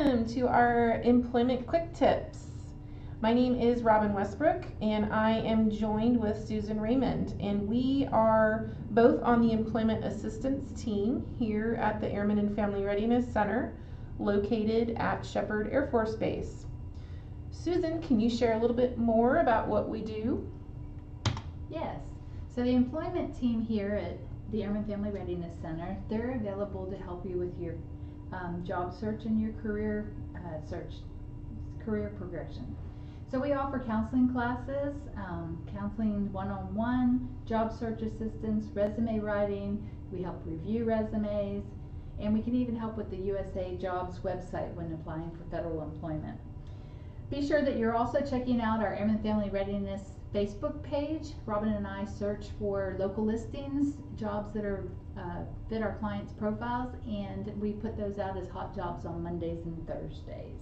Welcome to our employment quick tips. My name is Robin Westbrook and I am joined with Susan Raymond, and we are both on the employment assistance team here at the Airman and Family Readiness Center located at Shepherd Air Force Base. Susan, can you share a little bit more about what we do? Yes, so the employment team here at the Airman Family Readiness Center, they're available to help you with your job search and your career progression. So we offer counseling classes, counseling one-on-one, job search assistance, resume writing. We help review resumes, and we can even help with the USA Jobs website when applying for federal employment. Be sure that you're also checking out our Airman Family Readiness Facebook page. Robin and I search for local listings, jobs that are fit our clients' profiles, and we put those out as hot jobs on Mondays and Thursdays.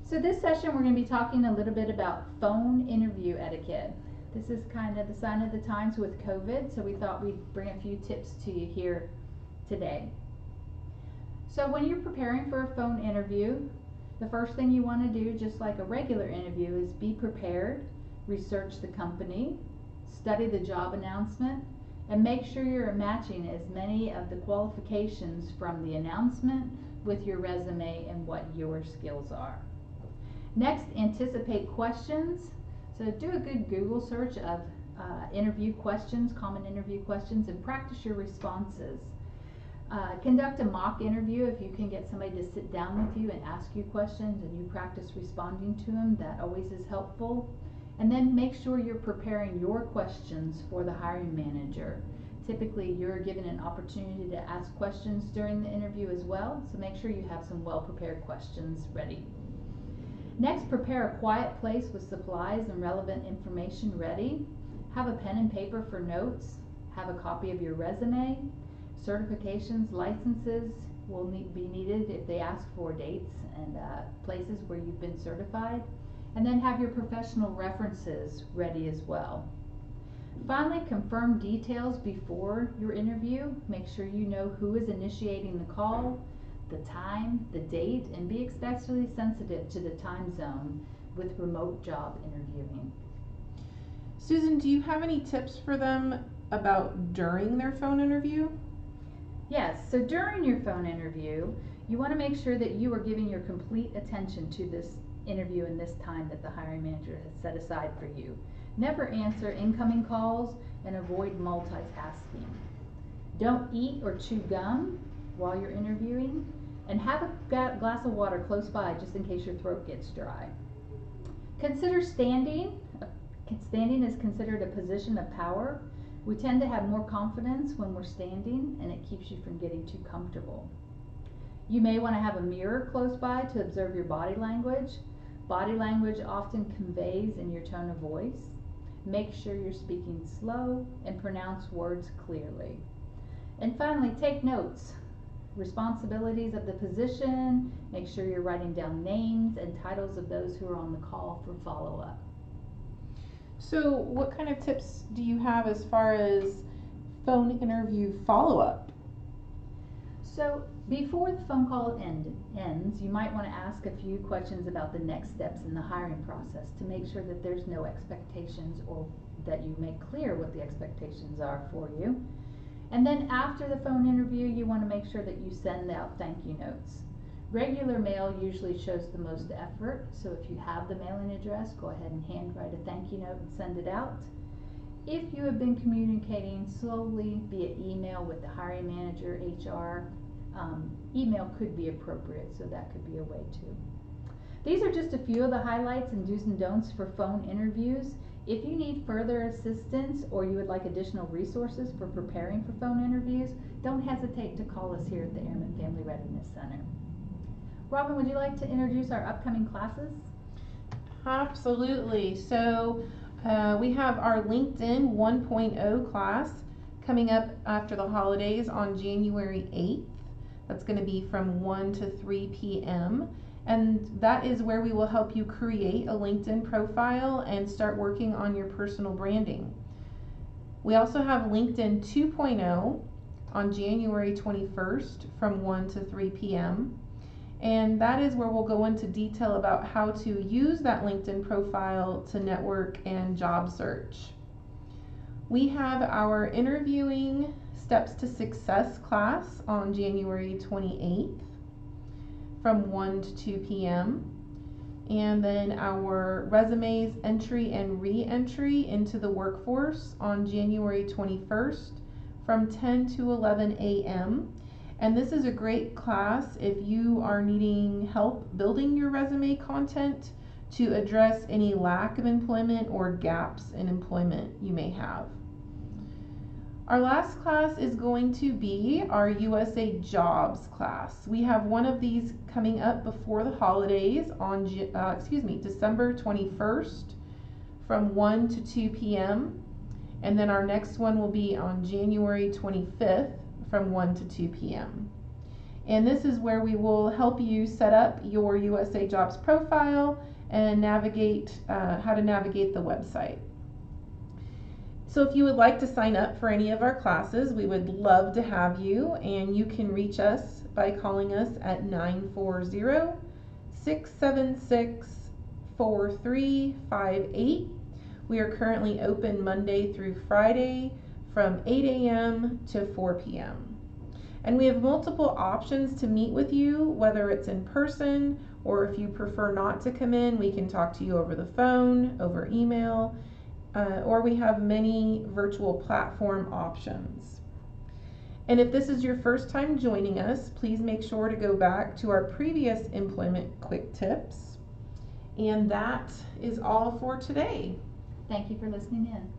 So this session we're going to be talking a little bit about phone interview etiquette. This is kind of the sign of the times with COVID, so we thought we'd bring a few tips to you here today. So when you're preparing for a phone interview, the first thing you want to do, just like a regular interview, is be prepared, research the company, study the job announcement, and make sure you're matching as many of the qualifications from the announcement with your resume and what your skills are. Next, anticipate questions. So do a good Google search of interview questions, common interview questions, and practice your responses. Conduct a mock interview if you can get somebody to sit down with you and ask you questions and you practice responding to them. That always is helpful. And then make sure you're preparing your questions for the hiring manager. Typically, you're given an opportunity to ask questions during the interview as well, so make sure you have some well-prepared questions ready. Next, prepare a quiet place with supplies and relevant information ready. Have a pen and paper for notes. Have a copy of your resume. Certifications, licenses will be needed if they ask for dates and places where you've been certified. And then have your professional references ready as well. Finally, confirm details before your interview. Make sure you know who is initiating the call, the time, the date, and be especially sensitive to the time zone with remote job interviewing. Susan, do you have any tips for them about during their phone interview? Yes, so during your phone interview, you want to make sure that you are giving your complete attention to this interview in this time that the hiring manager has set aside for you. Never answer incoming calls and avoid multitasking. Don't eat or chew gum while you're interviewing, and have a glass of water close by just in case your throat gets dry. Consider standing. Standing is considered a position of power. We tend to have more confidence when we're standing, and it keeps you from getting too comfortable. You may want to have a mirror close by to observe your body language. Body language often conveys in your tone of voice. Make sure you're speaking slow and pronounce words clearly. And finally, take notes. Responsibilities of the position. Make sure you're writing down names and titles of those who are on the call for follow-up. So what kind of tips do you have as far as phone interview follow-up? So before the phone call ends, you might want to ask a few questions about the next steps in the hiring process to make sure that there's no expectations, or that you make clear what the expectations are for you. And then after the phone interview, you want to make sure that you send out thank you notes. Regular mail usually shows the most effort, so if you have the mailing address, go ahead and handwrite a thank you note and send it out. If you have been communicating slowly via email with the hiring manager, HR, email could be appropriate, so that could be a way too. These are just a few of the highlights and do's and don'ts for phone interviews. If you need further assistance or you would like additional resources for preparing for phone interviews, don't hesitate to call us here at the Airman Family Readiness Center. Robin, would you like to introduce our upcoming classes? Absolutely. So we have our LinkedIn 1.0 class coming up after the holidays on January 8th. That's going to be from 1 to 3 p.m. And that is where we will help you create a LinkedIn profile and start working on your personal branding. We also have LinkedIn 2.0 on January 21st from 1 to 3 p.m. And that is where we'll go into detail about how to use that LinkedIn profile to network and job search. We have our interviewing Steps to Success class on January 28th from 1 to 2 p.m. And then our resumes entry and re-entry into the workforce on January 21st from 10 to 11 a.m. And this is a great class if you are needing help building your resume content to address any lack of employment or gaps in employment you may have. Our last class is going to be our USA Jobs class. We have one of these coming up before the holidays on December 21st from 1 to 2 p.m. And then our next one will be on January 25th from 1 to 2 p.m. And this is where we will help you set up your USA Jobs profile and navigate how to navigate the website. So if you would like to sign up for any of our classes, we would love to have you, and you can reach us by calling us at 940-676-4358. We are currently open Monday through Friday from 8 a.m. to 4 p.m. And we have multiple options to meet with you, whether it's in person or if you prefer not to come in, we can talk to you over the phone, over email, or we have many virtual platform options. And if this is your first time joining us, please make sure to go back to our previous employment quick tips. And that is all for today. Thank you for listening in.